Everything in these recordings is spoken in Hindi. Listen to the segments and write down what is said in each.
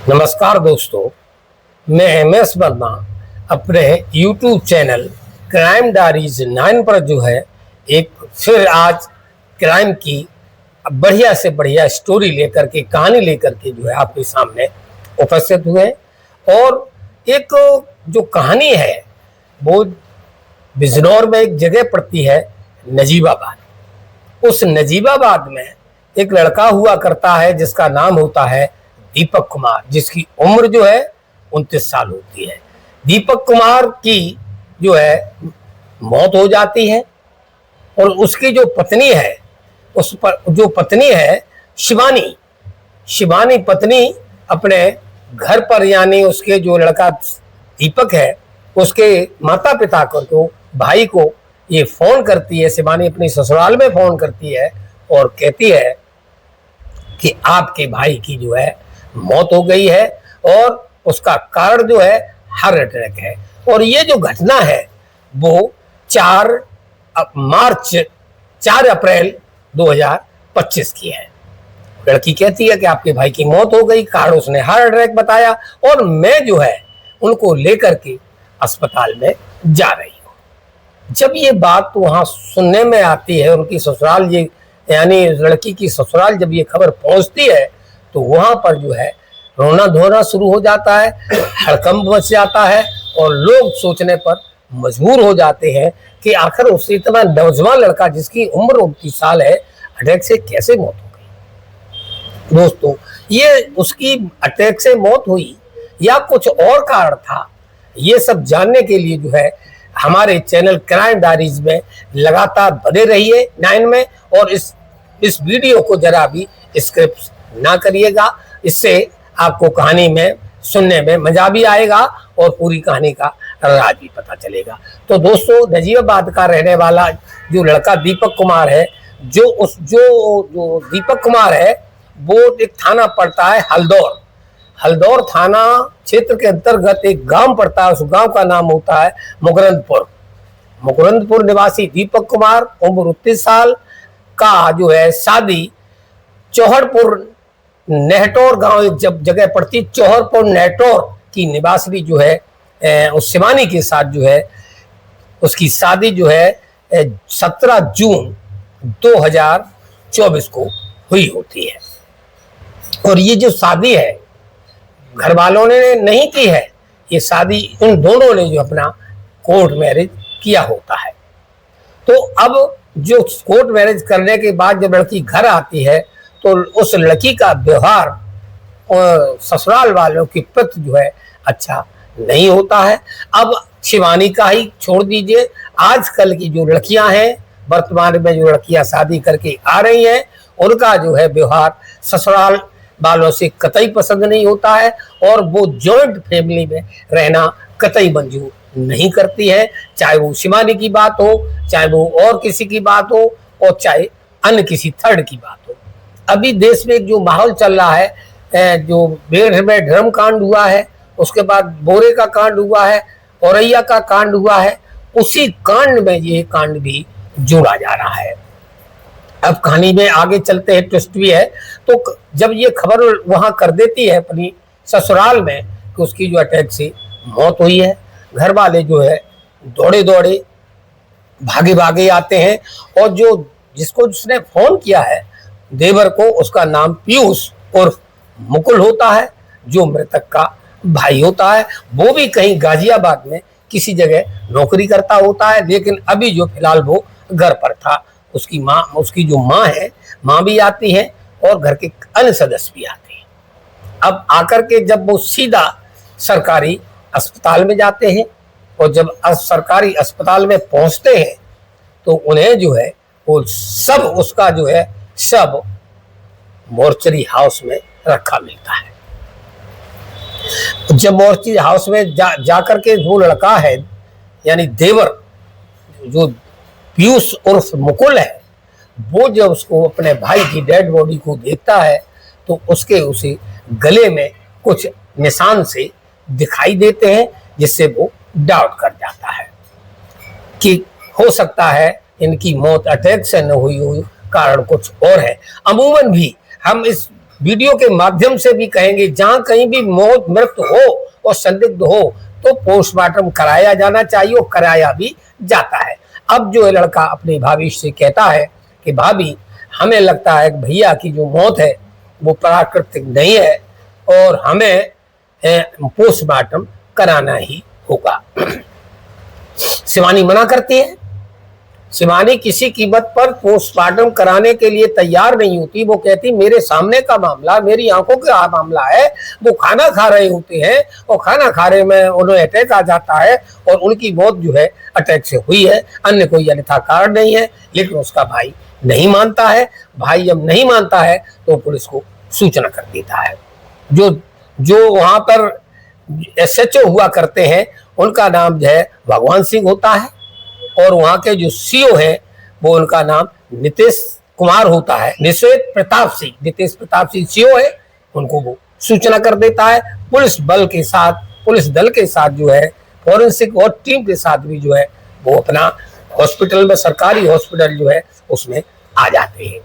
नमस्कार दोस्तों, मैं एमएस वर्मा अपने YouTube चैनल क्राइम डायरीज 9 पर जो है एक फिर आज क्राइम की बढ़िया से बढ़िया स्टोरी लेकर के कहानी लेकर के जो है आपके सामने उपस्थित हुए हैं। और एक जो कहानी है वो बिजनौर में एक जगह पड़ती है नजीबाबाद। उस नजीबाबाद में एक लड़का हुआ करता है जिसका नाम होता है दीपक कुमार, जिसकी उम्र जो है 29 साल होती है। दीपक कुमार की जो है मौत हो जाती है और उसकी जो पत्नी है, उस पर जो पत्नी है शिवानी पत्नी अपने घर पर यानी उसके जो लड़का दीपक है उसके माता पिता को भाई को ये फोन करती है। शिवानी अपनी ससुराल में फोन करती है और कहती है कि आपके भाई की जो है मौत हो गई है और उसका कारण जो है हार्ट अटैक है। और ये जो घटना है वो 4 अप्रैल 2025 की है। लड़की कहती है कि आपके भाई की मौत हो गई, कारण उसने हार्ट अटैक बताया और मैं जो है उनको लेकर के अस्पताल में जा रही हूँ। जब ये बात वहां सुनने में आती है, उनकी ससुराल ये यानी लड़की की ससुराल जब ये खबर पहुंचती है तो वहां पर जो है रोना धोना शुरू हो जाता है, हड़कंप मच जाता है और लोग सोचने पर मजबूर हो जाते हैं कि आखिर उससे इतना नौजवान लड़का जिसकी उम्र 29 साल है अटैक से कैसे मौत हो गई। दोस्तों, ये उसकी अटैक से मौत हुई या कुछ और कारण था, ये सब जानने के लिए जो है हमारे चैनल क्राइम डायरीज में लगातार बने रहिए 9 में। और इस वीडियो को जरा भी स्किप ना करिएगा, इससे आपको कहानी में सुनने में मजा भी आएगा और पूरी कहानी का राज भी पता चलेगा। तो दोस्तों, नजीबाबाद का रहने वाला जो लड़का दीपक कुमार है, जो दीपक कुमार है वो एक थाना पड़ता है हल्दौर थाना क्षेत्र के अंतर्गत एक गांव पड़ता है। उस गांव का नाम होता है मुकरंदपुर निवासी दीपक कुमार, उम्र 29 साल का जो है शादी चौहरपुर नेहटौर गांव एक जगह पड़ती चौहरपुर नेहटौर की निवासी जो है उस शिवानी के साथ जो है उसकी शादी जो है 17 जून 2024 को हुई होती है। और ये जो शादी है घर वालों ने नहीं की है, ये शादी उन दोनों ने जो अपना कोर्ट मैरिज किया होता है। तो अब जो कोर्ट मैरिज करने के बाद जब लड़की घर आती है तो उस लड़की का व्यवहार और ससुराल वालों के प्रति जो है अच्छा नहीं होता है। अब शिवानी का ही छोड़ दीजिए, आजकल की जो लड़कियां हैं, वर्तमान में जो लड़कियां शादी करके आ रही हैं, उनका जो है व्यवहार ससुराल वालों से कतई पसंद नहीं होता है और वो जॉइंट फैमिली में रहना कतई मंजूर नहीं करती है। चाहे वो शिवानी की बात हो, चाहे वो और किसी की बात हो और चाहे अन्य किसी थर्ड की बात हो। अभी देश में जो माहौल चल रहा है, जो बेड़ में ड्रम कांड हुआ है, उसके बाद बोरे का कांड हुआ है, औरैया का कांड हुआ है, उसी कांड में ये कांड भी जोड़ा जा रहा है। अब कहानी में आगे चलते हैं, ट्विस्ट भी है। तो जब ये खबर वहां कर देती है अपनी ससुराल में कि उसकी जो अटैक से मौत हुई है, घर वाले जो है दौड़े भागे आते हैं और जिसको जिसने फोन किया है देवर को, उसका नाम पीयूष उर्फ मुकुल होता है, जो मृतक का भाई होता है। वो भी कहीं गाजियाबाद में किसी जगह नौकरी करता होता है, लेकिन अभी जो फिलहाल वो घर पर था। उसकी जो माँ है, माँ भी आती है और घर के अन्य सदस्य भी आते हैं। अब आकर के जब वो सीधा सरकारी अस्पताल में जाते हैं और जब सरकारी अस्पताल में पहुंचते हैं तो उन्हें जो है वो सब उसका जो है सब मोर्चरी हाउस में रखा मिलता है। जब मोर्चरी हाउस में जाकर के वो लड़का है यानी देवर जो पीयूष उर्फ मुकुल है, वो जब उसको अपने भाई की डेड बॉडी को देखता है तो उसे गले में कुछ निशान से दिखाई देते हैं, जिससे वो डाउट कर जाता है कि हो सकता है इनकी मौत अटैक से न हुई, कारण कुछ और है। अमूमन भी हम इस वीडियो के माध्यम से भी कहेंगे, जहां कहीं भी मौत मृत्यु हो और संदिग्ध हो तो पोस्टमार्टम कराया जाना चाहिए और कराया भी जाता है। अब जो है लड़का अपनी भाभी से कहता है कि भाभी, हमें लगता है कि भैया की जो मौत है वो प्राकृतिक नहीं है और हमें पोस्टमार्टम कराना ही होगा। शिवानी मना करती है। शिवानी किसी कीमत पर पोस्टमार्टम कराने के लिए तैयार नहीं होती। वो कहती, मेरे सामने का मामला, मेरी आंखों का मामला है। वो खाना खा रहे होते हैं और खाना खा रहे में उन्हें अटैक आ जाता है और उनकी मौत जो है अटैक से हुई है, अन्य कोई अन्यथा कारण नहीं है। लेकिन उसका भाई नहीं मानता है। भाई जब नहीं मानता है तो पुलिस को सूचना कर देता है। जो वहां पर SHO हुआ करते हैं उनका नाम जो है भगवान सिंह होता है और वहां के जो CO है वो उनका नाम नीतीश कुमार होता है। नीतीश प्रताप सिंह CO है। उनको वो सूचना कर देता है। पुलिस दल के साथ जो है फॉरेंसिक और टीम के साथ भी जो है वो अपना हॉस्पिटल में, सरकारी हॉस्पिटल जो है उसमें आ जाते हैं।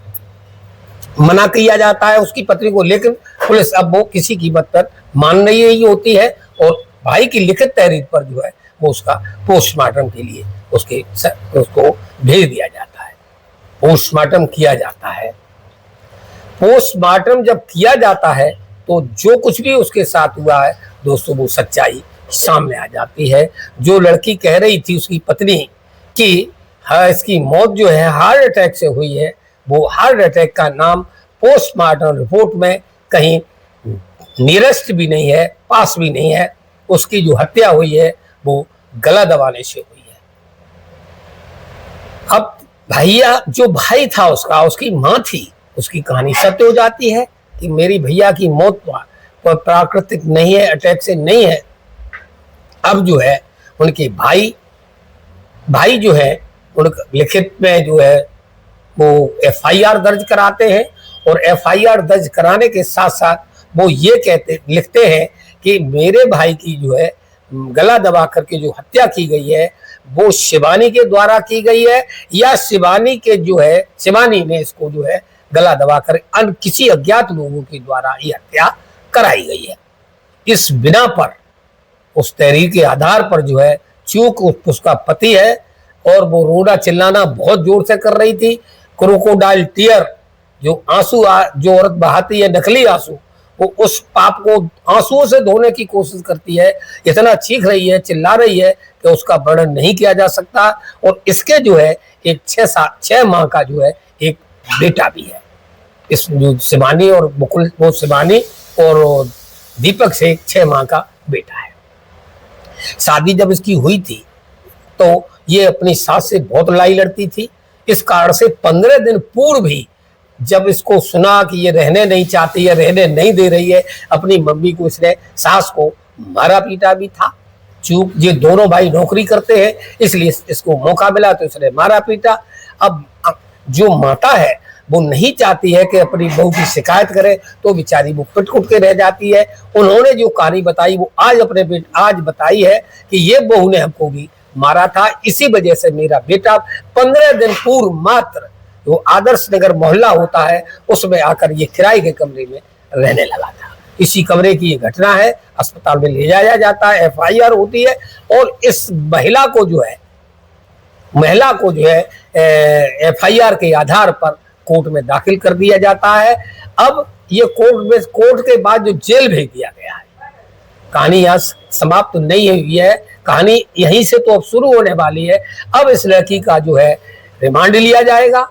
मना किया जाता है उसकी पत्नी को, लेकिन पुलिस अब वो किसी कीमत पर मान नहीं होती है और भाई की लिखित तहरीर पर जो है वो उसका पोस्टमार्टम के लिए उसको भेज दिया जाता है। पोस्टमार्टम किया जाता है। पोस्टमार्टम जब किया जाता है तो जो कुछ भी उसके साथ हुआ है दोस्तों वो सच्चाई सामने आ जाती है। जो लड़की कह रही थी उसकी पत्नी कि हाँ इसकी मौत जो है हार्ट अटैक से हुई है, वो हार्ट अटैक का नाम पोस्टमार्टम रिपोर्ट में कहीं नियरेस्ट भी नहीं है, पास भी नहीं है। उसकी जो हत्या हुई है वो गला दबाने से हुई है। अब भैया, जो भाई था उसकी मां थी, उसकी कहानी सत्य हो जाती है कि मेरी भैया की मौत प्राकृतिक नहीं है, अटैक से नहीं है। अब जो है उनके भाई जो है उनका लिखित में जो है वो FIR दर्ज कराते हैं और FIR दर्ज कराने के साथ साथ वो ये लिखते हैं कि मेरे भाई की जो है गला दबा करके जो हत्या की गई है वो शिवानी के द्वारा की गई है या शिवानी ने इसको जो है गला दबाकर किसी अज्ञात लोगों के द्वारा ये हत्या कराई गई है। इस बिना पर उस तहरीर के आधार पर जो है चूंकि उसका पति है और वो रोना चिल्लाना बहुत जोर से कर रही थी, क्रोकोडाइल टीयर जो आंसू जो औरत बहाती है, नकली आंसू, वो उस पाप को आंसुओं से धोने की कोशिश करती है। इतना चीख रही है, चिल्ला रही है कि उसका वर्णन नहीं किया जा सकता। और इसके जो है एक 6 माह का जो है एक बेटा भी है। इस जो शिवानी और मुकुल, वो शिवानी और दीपक से 6 माह का बेटा है। शादी जब इसकी हुई थी तो ये अपनी सास से बहुत लड़ाई लड़ती थी। इस कारण से 15 दिन पूर्व ही जब इसको सुना कि ये रहने नहीं चाहती है, रहने नहीं दे रही है अपनी मम्मी को, इसने सास को मारा पीटा भी था। चूक ये दोनों भाई नौकरी करते हैं इसलिए इसको मौका मिला तो इसने मारा पीटा। अब जो माता है वो नहीं चाहती है कि अपनी बहू की शिकायत करे तो बेचारी वो पिट कुट के रह जाती है। उन्होंने जो कहानी बताई वो आज बताई है कि ये बहू ने हमको भी मारा था, इसी वजह से मेरा बेटा 15 दिन पूर्व मात्र वो आदर्श नगर मोहल्ला होता है उसमें आकर ये किराए के कमरे में रहने लगा था। इसी कमरे की ये घटना है। अस्पताल में ले जाया जाता है, FIR होती है और इस महिला को जो है FIR के आधार पर कोर्ट में दाखिल कर दिया जाता है। अब ये कोर्ट के बाद जो जेल भेज दिया गया है। कहानी यहाँ समाप्त नहीं हुई है, कहानी यहीं से तो अब शुरू होने वाली है। अब इस लड़की का जो है रिमांड लिया जाएगा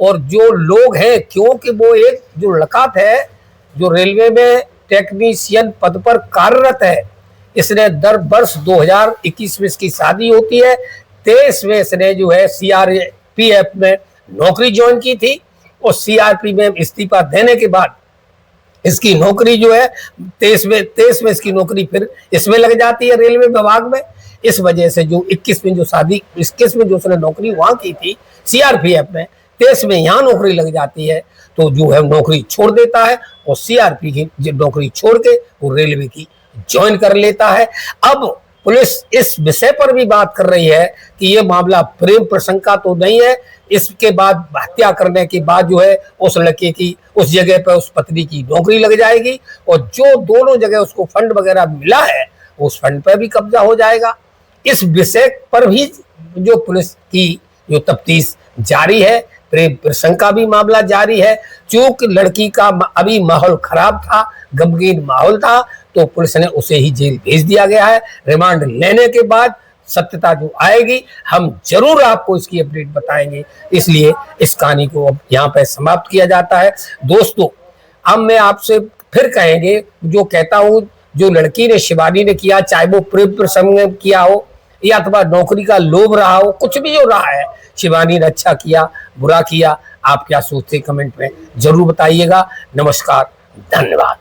और जो लोग हैं, क्योंकि वो एक जो लड़का है जो रेलवे में टेक्नीशियन पद पर कार्यरत है, इसने वर्ष 2021 में इसकी शादी होती है। 23 में इसने जो है CRPF में नौकरी ज्वाइन की थी और CRP में इस्तीफा देने के बाद इसकी नौकरी जो है 23 में इसकी नौकरी फिर इसमें लग जाती है, रेलवे विभाग में। इस वजह से जो 21 में जो उसने नौकरी वहां की थी CRPF में, 23 में यहाँ नौकरी लग जाती है तो जो है नौकरी छोड़ देता है और CRP की नौकरी छोड़ के वो रेलवे की ज्वाइन कर लेता है। अब पुलिस इस विषय पर भी बात कर रही है कि ये मामला प्रेम प्रसंग का तो नहीं है। इसके बाद हत्या करने के बाद जो है उस लड़के की उस जगह पर उस पत्नी की नौकरी लग जाएगी और जो दोनों जगह उसको फंड वगैरह मिला है उस फंड पर भी कब्जा हो जाएगा। इस विषय पर भी जो पुलिस की जो तफ्तीश जारी है, प्रेम प्रसंग का भी मामला जारी है। चूंकि लड़की का अभी माहौल खराब था, गमगीन माहौल था, तो पुलिस ने उसे ही जेल भेज दिया गया है। रिमांड लेने के बाद सत्यता जो आएगी हम जरूर आपको इसकी अपडेट बताएंगे। इसलिए इस कहानी को अब यहाँ पे समाप्त किया जाता है। दोस्तों, अब मैं आपसे फिर कहेंगे, जो कहता हूँ, जो लड़की ने शिवानी ने किया, चाहे वो प्रेम प्रसंग में किया हो या अथवा नौकरी का लोभ रहा हो, कुछ भी जो रहा है, शिवानी ने अच्छा किया बुरा किया, आप क्या सोचते कमेंट में जरूर बताइएगा। नमस्कार, धन्यवाद।